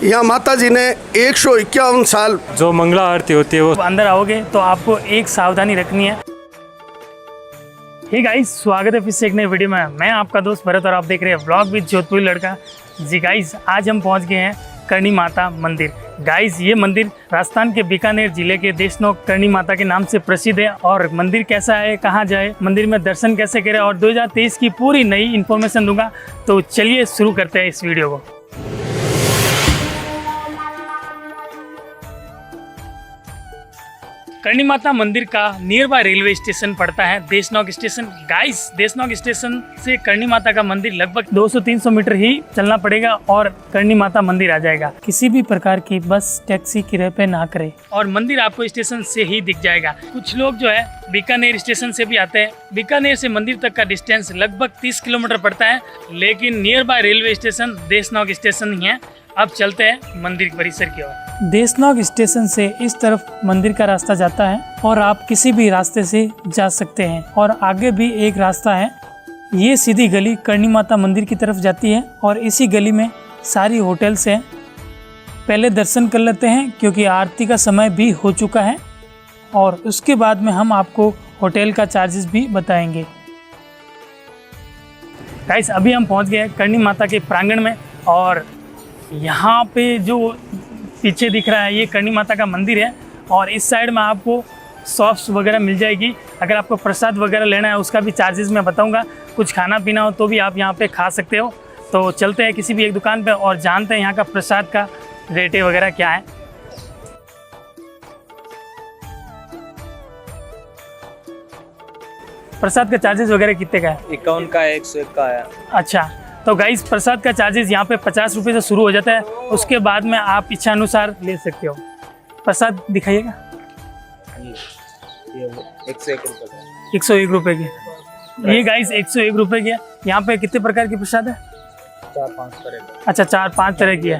यहाँ माता जी ने 151 साल जो मंगला आरती होती है वो अंदर आओगे तो आपको एक सावधानी रखनी है। हे गाइस, स्वागत है फिर से एक नई वीडियो में। मैं आपका दोस्त भरत और आप देख रहे हैं व्लॉग विद जोधपुरी लड़का। जी गाइस, आज हम पहुंच गए हैं करणी माता मंदिर। गाइस, ये मंदिर राजस्थान के बीकानेर जिले के देशनोक करणी माता के नाम से प्रसिद्ध है। और मंदिर कैसा है, कहाँ जाए, मंदिर में दर्शन कैसे करें और 2023 की पूरी नई इन्फॉर्मेशन दूंगा। तो चलिए शुरू करते हैं इस वीडियो को। करणी माता मंदिर का नियर बाय रेलवे स्टेशन पड़ता है Deshnoke station. Guys, Deshnoke station से करणी माता का मंदिर लगभग 200-300 मीटर ही चलना पड़ेगा और करणी माता मंदिर आ जाएगा। किसी भी प्रकार की बस टैक्सी किराए पे ना करें और मंदिर आपको स्टेशन से ही दिख जाएगा। कुछ लोग जो है बीकानेर स्टेशन से भी आते हैं। बीकानेर से मंदिर तक का डिस्टेंस लगभग 30 किलोमीटर पड़ता है, लेकिन nearby railway station Deshnoke station ही है। अब चलते हैं मंदिर परिसर की ओर। देशनोक स्टेशन से इस तरफ मंदिर का रास्ता जाता है और आप किसी भी रास्ते से जा सकते हैं। और आगे भी एक रास्ता है, ये सीधी गली करणी माता मंदिर की तरफ जाती है और इसी गली में सारी होटल्स हैं। पहले दर्शन कर लेते हैं क्योंकि आरती का समय भी हो चुका है और उसके बाद में हम आपको होटल का चार्जेस भी बताएंगे। गाइस, अभी हम पहुंच गए करणी माता के प्रांगण में और यहाँ पे जो पीछे दिख रहा है ये करणी माता का मंदिर है। और इस साइड में आपको शॉप्स वगैरह मिल जाएगी। अगर आपको प्रसाद वगैरह लेना है उसका भी चार्जेस मैं बताऊंगा। कुछ खाना पीना हो तो भी आप यहाँ पे खा सकते हो। तो चलते हैं किसी भी एक दुकान पे और जानते हैं यहाँ का प्रसाद का रेट वगैरह क्या है। प्रसाद का चार्जेस वगैरह कितने का है? 51 का है, 101 का है। अच्छा, तो गाइस प्रसाद का चार्जेस यहाँ पे 50 रुपये से शुरू हो जाता है। उसके बाद में आप इच्छा अनुसार ले सकते हो। प्रसाद दिखाइएगा। ये 101 रुपये का, 101 रुपये की। ये गाइस 101 रुपये की है। यहाँ पे कितने प्रकार की प्रसाद है? 4-5 तरह का। अच्छा, 4-5 तरह की है।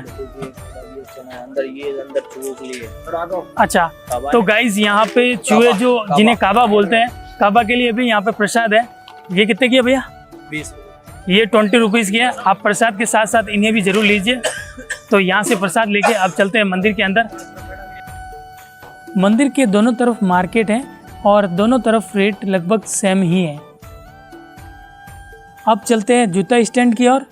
अंदर चूहे के लिए। अच्छा, तो गाइस यहाँ पे चूहे जो जिन्हें काबा बोलते हैं, काबा के लिए भी यहाँ पे प्रसाद है। ये कितने की है भैया? 20। ये 20 रुपीज़ की है। आप प्रसाद के साथ साथ इन्हें भी जरूर लीजिए। तो यहाँ से प्रसाद लेके अब चलते हैं मंदिर के अंदर। मंदिर के दोनों तरफ मार्केट है और दोनों तरफ रेट लगभग सेम ही है। अब चलते हैं जूता स्टैंड की ओर।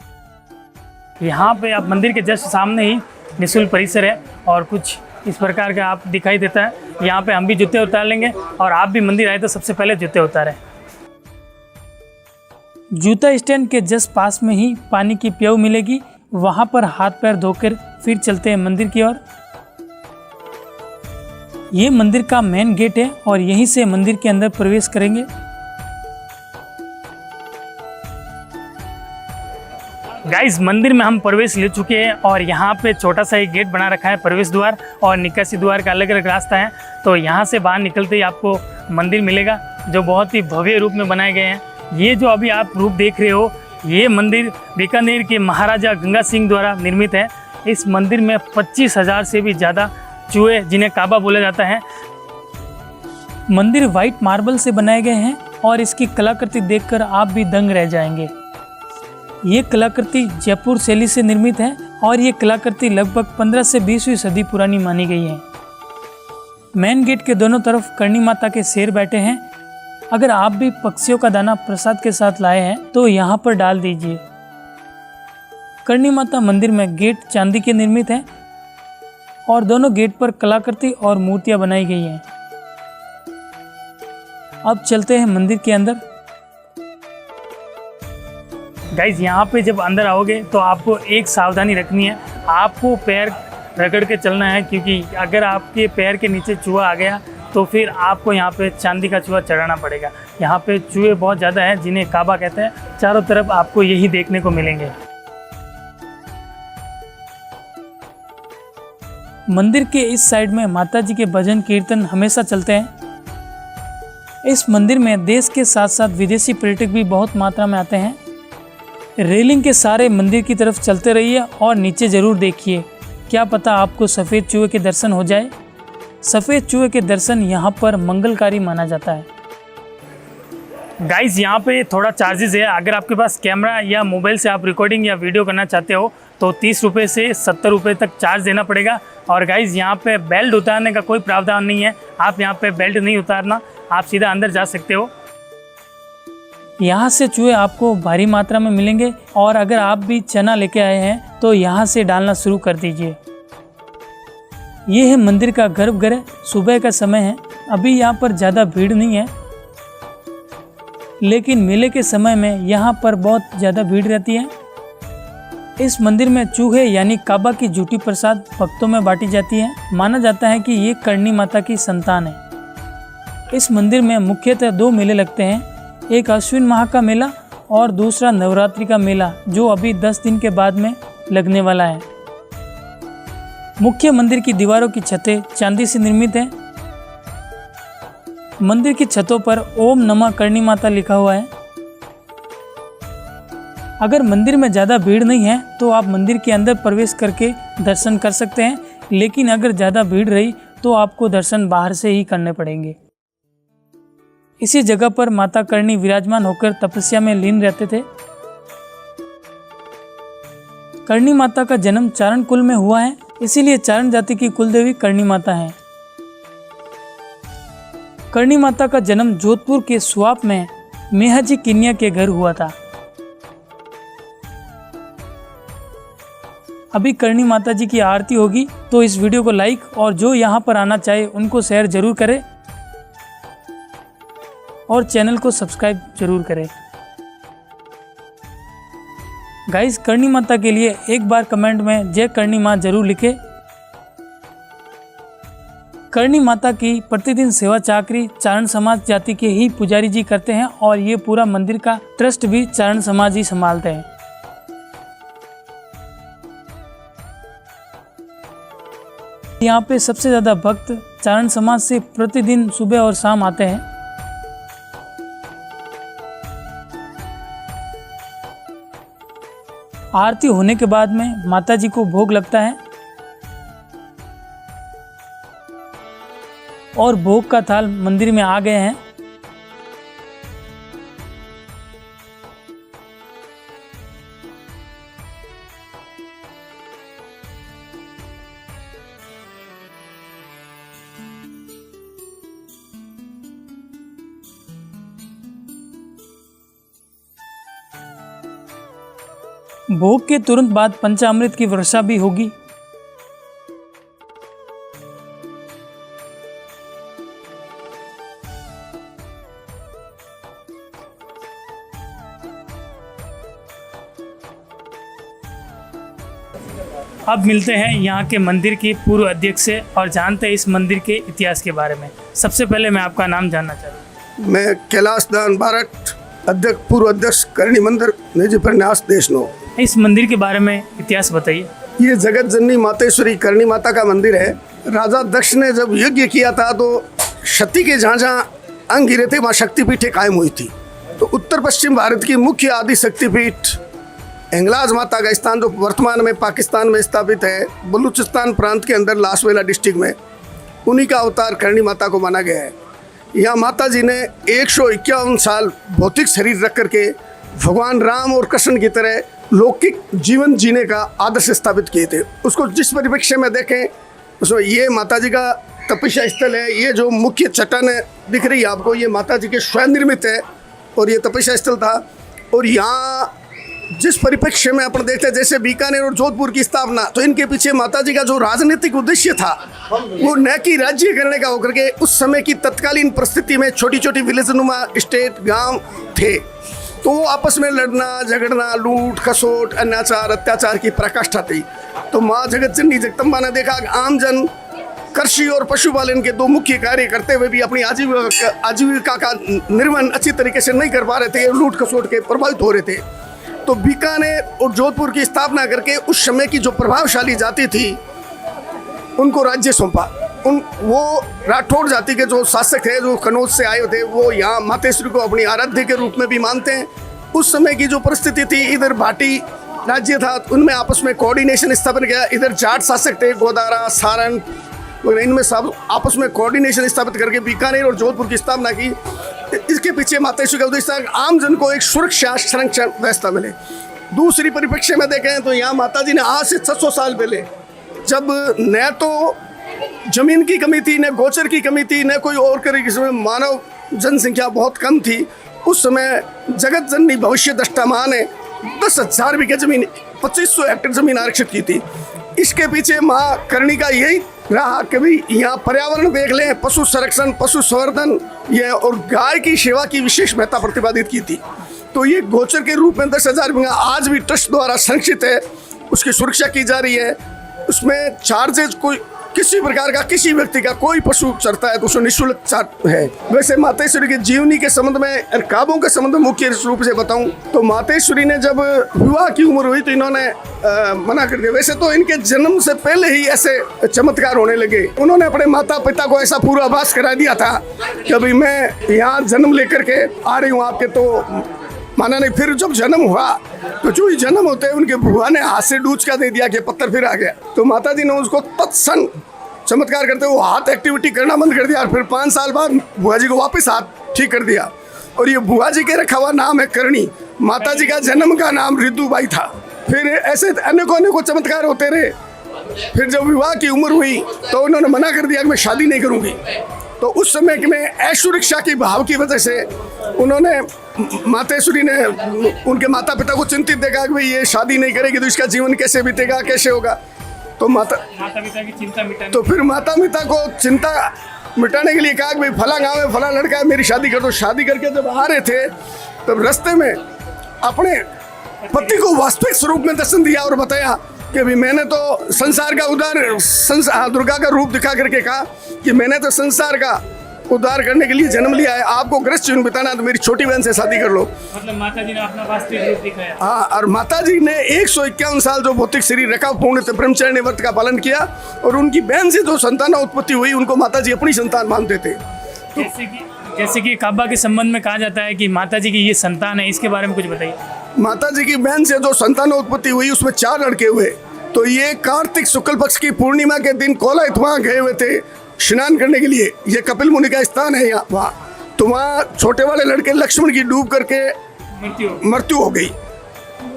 यहाँ पे आप मंदिर के जस्ट सामने ही निःशुल्क परिसर है और कुछ इस प्रकार का आप दिखाई देता है। यहाँ पे हम भी जूते उतार लेंगे और आप भी मंदिर आए तो सबसे पहले जूते उतारें। जूता स्टैंड के जस्ट पास में ही पानी की प्याऊ मिलेगी, वहाँ पर हाथ पैर धोकर फिर चलते हैं मंदिर की ओर। ये मंदिर का मेन गेट है और यहीं से मंदिर के अंदर प्रवेश करेंगे। गाइस, मंदिर में हम प्रवेश ले चुके हैं और यहाँ पे छोटा सा एक गेट बना रखा है, प्रवेश द्वार और निकासी द्वार का अलग अलग रास्ता है। तो यहाँ से बाहर निकलते ही आपको मंदिर मिलेगा जो बहुत ही भव्य रूप में बनाए गए हैं। ये जो अभी आप रूप देख रहे हो, ये मंदिर बीकानेर के महाराजा गंगा सिंह द्वारा निर्मित है। इस मंदिर में 25,000 से भी ज़्यादा चूहे, जिन्हें काबा बोला जाता है। मंदिर वाइट मार्बल से बनाए गए हैं और इसकी कलाकृति देखकर आप भी दंग रह जाएंगे। ये कलाकृति जयपुर शैली से निर्मित है और ये कलाकृति लगभग 15 से 20वीं सदी पुरानी मानी गई है। मेन गेट के दोनों तरफ करणी माता के शेर बैठे हैं। अगर आप भी पक्षियों का दाना प्रसाद के साथ लाए हैं तो यहाँ पर डाल दीजिए। करणी माता मंदिर में गेट चांदी के निर्मित हैं और दोनों गेट पर कलाकृति और मूर्तियां बनाई गई हैं। अब चलते हैं मंदिर के अंदर। गाइस, यहाँ पे जब अंदर आओगे तो आपको एक सावधानी रखनी है। आपको पैर रगड़ के चलना है क्योंकि अगर आपके पैर के नीचे चूहा आ गया तो फिर आपको यहाँ पे चांदी का चूहा चढ़ाना पड़ेगा। यहाँ पे चूहे बहुत ज़्यादा हैं जिन्हें काबा कहते हैं। चारों तरफ आपको यही देखने को मिलेंगे। मंदिर के इस साइड में माता जी के भजन कीर्तन हमेशा चलते हैं। इस मंदिर में देश के साथ साथ विदेशी पर्यटक भी बहुत मात्रा में आते हैं। रेलिंग के सारे मंदिर की तरफ चलते रहिए और नीचे ज़रूर देखिए, क्या पता आपको सफ़ेद चूहे के दर्शन हो जाए। सफ़ेद चूहे के दर्शन यहाँ पर मंगलकारी माना जाता है। गाइस, यहाँ पे थोड़ा चार्जेस है। अगर आपके पास कैमरा या मोबाइल से आप रिकॉर्डिंग या वीडियो करना चाहते हो तो 30 रुपये से 70 रुपये तक चार्ज देना पड़ेगा। और गाइज़ यहाँ पे बेल्ट उतारने का कोई प्रावधान नहीं है, आप यहाँ पे बेल्ट नहीं उतारना, आप सीधा अंदर जा सकते हो। यहाँ से चूहे आपको भारी मात्रा में मिलेंगे और अगर आप भी चना लेके आए हैं तो यहाँ से डालना शुरू कर दीजिए। ये है मंदिर का गर्भगृह, सुबह का समय है, अभी यहाँ पर ज़्यादा भीड़ नहीं है, लेकिन मेले के समय में यहाँ पर बहुत ज़्यादा भीड़ रहती है। इस मंदिर में चूहे यानी काबा की झूठी प्रसाद भक्तों में बांटी जाती है। माना जाता है कि ये करणी माता की संतान है। इस मंदिर में मुख्यतः 2 मेले लगते हैं, एक अश्विन माह का मेला और दूसरा नवरात्रि का मेला, जो अभी 10 दिन के बाद में लगने वाला है। मुख्य मंदिर की दीवारों की छतें चांदी से निर्मित हैं। मंदिर की छतों पर ओम नमः करणी माता लिखा हुआ है। अगर मंदिर में ज़्यादा भीड़ नहीं है तो आप मंदिर के अंदर प्रवेश करके दर्शन कर सकते हैं, लेकिन अगर ज़्यादा भीड़ रही तो आपको दर्शन बाहर से ही करने पड़ेंगे। इसी जगह पर माता करणी विराजमान होकर तपस्या में लीन रहते थे। करणी माता का जन्म चारण कुल में हुआ है, इसीलिए चारण जाति की कुलदेवी करणी माता है। करणी माता का जन्म जोधपुर के स्वाप में मेहाजी किन्या के घर हुआ था। अभी करणी माता जी की आरती होगी, तो इस वीडियो को लाइक और जो यहाँ पर आना चाहे उनको शेयर जरूर करें और चैनल को सब्सक्राइब जरूर करें। गाइस, करणी माता के लिए एक बार कमेंट में जय करणी माँ जरूर लिखें। करणी माता की प्रतिदिन सेवा चाकरी चारण समाज जाति के ही पुजारी जी करते हैं और ये पूरा मंदिर का ट्रस्ट भी चारण समाज ही संभालते हैं। यहाँ पे सबसे ज़्यादा भक्त चारण समाज से प्रतिदिन सुबह और शाम आते हैं। आरती होने के बाद में माता जी को भोग लगता है और भोग का थाल मंदिर में आ गए हैं। भोग के तुरंत बाद पंचामृत की वर्षा भी होगी। अब मिलते हैं यहाँ के मंदिर की पूर्व अध्यक्ष से और जानते हैं इस मंदिर के इतिहास के बारे में। सबसे पहले मैं आपका नाम जानना चाहूँगा। मैं कैलाश दान भारत अध्यक्ष पूर्व अध्यक्ष करणी मंदिर निजी प्रन्यास देशनो। इस मंदिर के बारे में इतिहास बताइए। ये जगत जननी मातेश्वरी करणी माता का मंदिर है। राजा दक्ष ने जब यज्ञ किया था तो शक्ति के जहाँ जहाँ अंग गिरे थे वहाँ शक्तिपीठें कायम हुई थी। तो उत्तर पश्चिम भारत की मुख्य आदि शक्तिपीठ हिंगलाज माता का स्थान, जो वर्तमान में पाकिस्तान में स्थापित है, बलूचिस्तान प्रांत के अंदर लासवेला डिस्ट्रिक्ट में, उन्हीं का अवतार करणी माता को माना गया है। यहाँ माता जी ने 151 साल भौतिक शरीर रख करके भगवान राम और कृष्ण की तरह लौकिक जीवन जीने का आदर्श स्थापित किए थे। उसको जिस परिप्रेक्ष्य में देखें उसमें ये माता जी का तपस्या स्थल है। ये जो मुख्य चट्टान दिख रही है आपको, ये माता जी के स्वयं निर्मित है और ये तपस्या स्थल था। और यहाँ जिस परिप्रेक्ष्य में अपन देखते हैं, जैसे बीकानेर और जोधपुर की स्थापना, तो इनके पीछे माता जी का जो राजनीतिक उद्देश्य था वो न कि राज्य करने का होकर के उस समय की तत्कालीन परिस्थिति में छोटी छोटी विलेजनुमा स्टेट गांव थे, तो वो आपस में लड़ना झगड़ना, लूट खसोट, अत्याचार अत्याचार की पराकाष्ठा थी। तो माँ जगत जननी जगदम्बा ने देखा कि आमजन कृषि और पशुपालन के 2 मुख्य कार्य करते हुए भी अपनी आजीविका का निर्वहन अच्छी तरीके से नहीं कर पा रहे थे, लूट खसोट के प्रभावित हो रहे थे। तो बीकानेर और जोधपुर की स्थापना करके उस समय की जो प्रभावशाली जाति थी उनको राज्य सौंपा। वो राठौड़ जाति के जो शासक थे, जो कनौज से आए थे, वो यहाँ मातेश्वरी को अपनी आराध्य के रूप में भी मानते हैं। उस समय की जो परिस्थिति थी, इधर भाटी राज्य था, उनमें आपस में कोऑर्डिनेशन स्थापित किया। इधर जाट शासक थे, गोदारा, सारण, इनमें सब आपस में कोऑर्डिनेशन स्थापित करके बीकानेर और जोधपुर की स्थापना की। इसके पीछे मातेश्वरी का उद्देश्य आम जन को एक सुरक्षा संरक्षण व्यवस्था मिले। दूसरी परिप्रेक्ष्य में देखें तो यहाँ माता जी ने आज से 600 साल पहले, जब न तो जमीन की कमी थी, न गोचर की कमी थी, न कोई और करी, किसी में मानव जनसंख्या बहुत कम थी, उस समय जगत जननी भविष्य दृष्टा माँ ने 10,000 बीघे जमीन, 2500 हेक्टेयर जमीन आरक्षित की थी। इसके पीछे माँ करणी का यही रहा कि भाई यहाँ पर्यावरण देख लें, पशु संरक्षण, पशु संवर्धन, ये और गाय की सेवा की विशेष महत्ता प्रतिपादित की थी। तो ये गोचर के रूप में 10,000 बीघा आज भी ट्रस्ट द्वारा संरक्षित है, उसकी सुरक्षा की जा रही है। उसमें चार्जेज कोई किसी प्रकार का, किसी व्यक्ति का कोई पशु चरता है तो उसको निःशुल्क चार्ज है। वैसे मातेश्वरी की जीवनी के संबंध में और काबों के संबंध में मुख्य रूप से बताऊं तो मातेश्वरी ने जब विवाह की उम्र हुई तो इन्होंने मना कर दिया। वैसे तो इनके जन्म से पहले ही ऐसे चमत्कार होने लगे। उन्होंने अपने माता पिता को ऐसा पूर्वाभास करा दिया था कि अभी मैं यहाँ जन्म लेकर के आ रही हूँ आपके, तो माना नहीं। फिर जब जन्म हुआ तो जो ही जन्म होते हैं उनके बुआ ने हाथ से डूच का दे दिया कि पत्थर फिर आ गया। तो माता जी ने उसको तत्क्षण चमत्कार करते हुए हाथ एक्टिविटी करना बंद कर दिया और फिर 5 साल बाद बुआ जी को वापस हाथ ठीक कर दिया। और ये बुआ जी के रखा हुआ नाम है करणी। माता जी का जन्म का नाम रिद्धुबाई था। फिर ऐसे अनेकों चमत्कार होते रहे। फिर जब विवाह की उम्र हुई तो उन्होंने मना कर दिया कि मैं शादी नहीं करूँगी। तो उस समय में ऐश्वर्या की भाव की वजह से उन्होंने, मातेश्वरी ने उनके माता पिता को चिंतित देखा कि भाई ये शादी नहीं करेगी तो इसका जीवन कैसे बीतेगा, कैसे होगा। तो माता पिता की चिंता मिटाने, तो फिर माता पिता को चिंता मिटाने के लिए कहा कि भाई फला गाँव में फला लड़का है, मेरी शादी कर दो। शादी करके जब आ रहे थे तब रास्ते में अपने पति को वास्तविक स्वरूप में दर्शन दिया और बताया कि भाई मैंने तो संसार का उद्धार, दुर्गा का रूप दिखा करके कहा कि मैंने तो संसार का उद्धार करने के लिए जन्म लिया है, आपको ग्रस्त जीवन बिताना तो मेरी छोटी बहन से शादी कर लो। मतलब माता जी ने अपना वास्तविक रूप दिखाया। हाँ, और माता जी ने 151 साल जो भौतिक शरीर रखा पूर्ण ब्रह्मचर्य व्रत का पालन किया और उनकी बहन से जो संतान उत्पत्ति हुई उनको माता जी अपनी संतान मानते थे। जैसे कि काबा के संबंध में कहा जाता है कि माता जी की ये संतान है, इसके बारे में कुछ बताइए। माता जी की बहन से जो संतान उत्पत्ति हुई उसमें 4 लड़के हुए। तो ये कार्तिक शुक्ल पक्ष की पूर्णिमा के दिन कोलायत वहाँ गए हुए थे स्नान करने के लिए। ये कपिल मुनि का स्थान है यहाँ वहाँ। तो वहाँ छोटे वाले लड़के लक्ष्मण की डूब करके मृत्यु हो गई।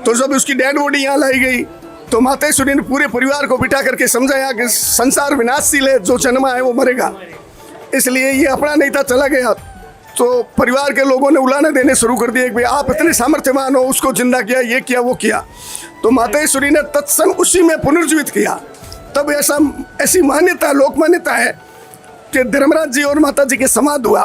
तो जब उसकी डेड बॉडी यहाँ लाई गई तो मातेश्वरी ने पूरे परिवार को बिठा करके समझाया कि संसार विनाशशील है, जो जन्मा है वो मरेगा। इसलिए ये अपना नहीं था, चला गया। तो परिवार के लोगों ने उलाने देने शुरू कर दिए कि भाई आप इतने सामर्थ्यवान हो, उसको जिंदा किया, ये किया, वो किया। तो मातेश्वरी ने तत्सम उसी में पुनर्जीवित किया। तब ऐसी मान्यता, लोक मान्यता है कि धर्मराज जी और माता जी के समाध हुआ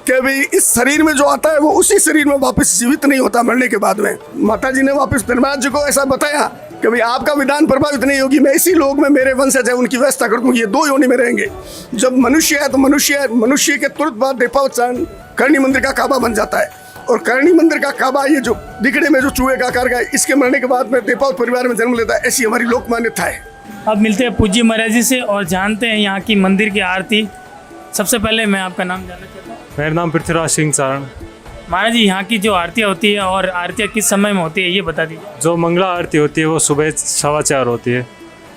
कि भाई इस शरीर में जो आता है वो उसी शरीर में वापस जीवित नहीं होता मरने के बाद में। माता जी ने वापस धर्मराज जी को ऐसा बताया कि भाई आपका विधान प्रभावित नहीं होगी, मैं इसी लोक में मेरे वंशज है उनकी व्यवस्था कर दूंगी, ये 2 योनि में रहेंगे। जब मनुष्य है तो मनुष्य के तुरंत बाद देवोत्थान करणी मंदिर का काबा बन जाता है। और करणी मंदिर का काबा ये जो दिखने में जो चूहे का आकार का, इसके मरने के बाद में देवपात परिवार में जन्म लेता है, ऐसी हमारी लोक मान्यता है। अब मिलते हैं पूज्य महाराज जी से और जानते हैं यहाँ की मंदिर की आरती। सबसे पहले मैं आपका नाम जानना चाहता हूँ। मेरा नाम पृथ्वीराज सिंह सारण। महाराज जी, यहाँ की जो आरतियाँ होती है और आरतियाँ किस समय में होती है ये बता दीजिए। जो मंगला आरती होती है वो सुबह 4:15 होती है,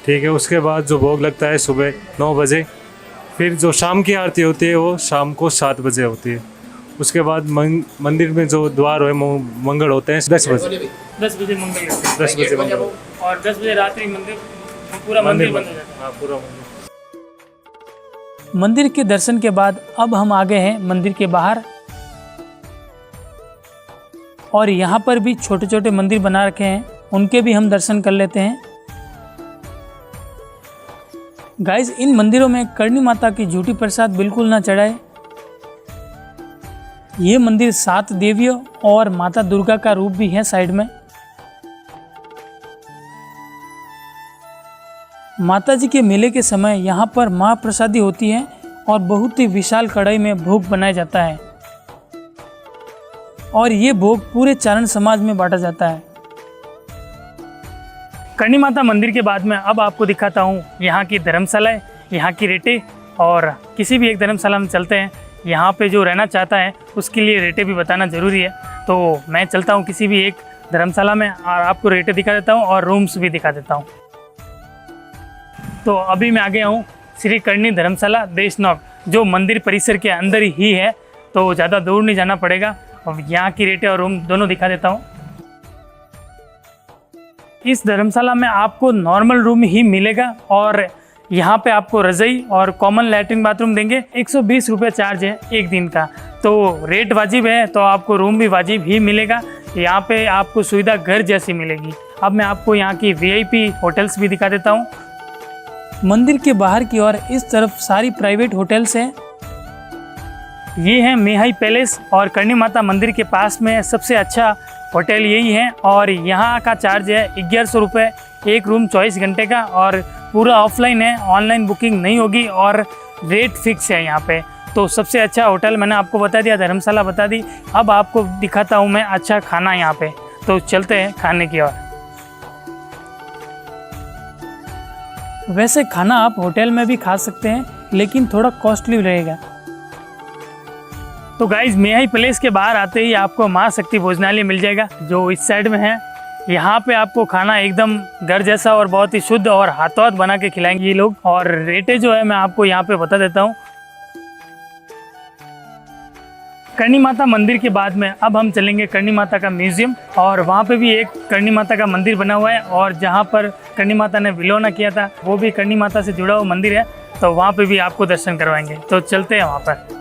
ठीक है। उसके बाद जो भोग लगता है सुबह 9 बजे। फिर जो शाम की आरती होती है वो शाम को 7 बजे होती है। उसके बाद मंदिर में जो द्वार है मंगल होते हैं 10 बजे। 10 बजे मंगल, 10 बजे मंगल और 10 बजे रात्रि मंदिर पूरा मंदिर बंद हो जाता है। हाँ, पूरा मंदिर। मंदिर के दर्शन के बाद अब हम आ गए हैं मंदिर के बाहर और यहाँ पर भी छोटे छोटे मंदिर बना रखे हैं, उनके भी हम दर्शन कर लेते हैं। गाइस, इन मंदिरों में करणी माता की झूठी प्रसाद बिल्कुल ना चढ़ाए। ये मंदिर 7 देवियों और माता दुर्गा का रूप भी है साइड में। माता जी के मेले के समय यहाँ पर महाप्रसादी होती है और बहुत ही विशाल कढ़ाई में भोग बनाया जाता है और ये भोग पूरे चारण समाज में बांटा जाता है। करणी माता मंदिर के बाद में अब आपको दिखाता हूँ यहाँ की धर्मशाला, यहाँ की रेटें, और किसी भी एक धर्मशाला में चलते हैं। यहाँ पे जो रहना चाहता है उसके लिए रेटें भी बताना ज़रूरी है। तो मैं चलता हूँ किसी भी एक धर्मशाला में और आपको रेटें दिखा देता हूँ और रूम्स भी दिखा देता हूँ। तो अभी मैं आ गया हूँ श्री करणी धर्मशाला देशनौक, जो मंदिर परिसर के अंदर ही है, तो ज़्यादा दूर नहीं जाना पड़ेगा। और यहाँ की रेटें और रूम दोनों दिखा देता हूँ। इस धर्मशाला में आपको नॉर्मल रूम ही मिलेगा और यहाँ पे आपको रज़ाई और कॉमन लैट्रिन बाथरूम देंगे। 120 रुपये चार्ज है एक दिन का, तो रेट वाजिब है, तो आपको रूम भी वाजिब ही मिलेगा। यहाँ पे आपको सुविधा घर जैसी मिलेगी। अब मैं आपको यहाँ की VIP होटल्स भी दिखा देता हूँ। मंदिर के बाहर की ओर इस तरफ सारी प्राइवेट होटल्स हैं। ये है मेहाई पैलेस और करणी माता मंदिर के पास में सबसे अच्छा होटल यही है और यहाँ का चार्ज है 1100 रुपये एक रूम 24 घंटे का और पूरा ऑफलाइन है, ऑनलाइन बुकिंग नहीं होगी और रेट फिक्स है यहाँ पे। तो सबसे अच्छा होटल मैंने आपको बता दिया, धर्मशाला बता दी। अब आपको दिखाता हूँ मैं अच्छा खाना यहाँ पे, तो चलते हैं खाने की ओर। वैसे खाना आप होटल में भी खा सकते हैं लेकिन थोड़ा कॉस्टली रहेगा। तो गाइज मेहाई पैलेस के बाहर आते ही आपको माँ शक्ति भोजनालय मिल जाएगा जो इस साइड में है। यहाँ पे आपको खाना एकदम घर जैसा और बहुत ही शुद्ध और हाथों हाथ बना के खिलाएंगे ये लोग। और रेटें जो है मैं आपको यहाँ पे बता देता हूँ। करणी माता मंदिर के बाद में अब हम चलेंगे करणी माता का म्यूजियम और वहाँ पे भी एक करणी माता का मंदिर बना हुआ है और जहाँ पर करणी माता ने विलोना किया था वो भी करणी माता से जुड़ा हुआ मंदिर है, तो वहाँ पे भी आपको दर्शन करवाएंगे। तो चलते हैं वहाँ पर।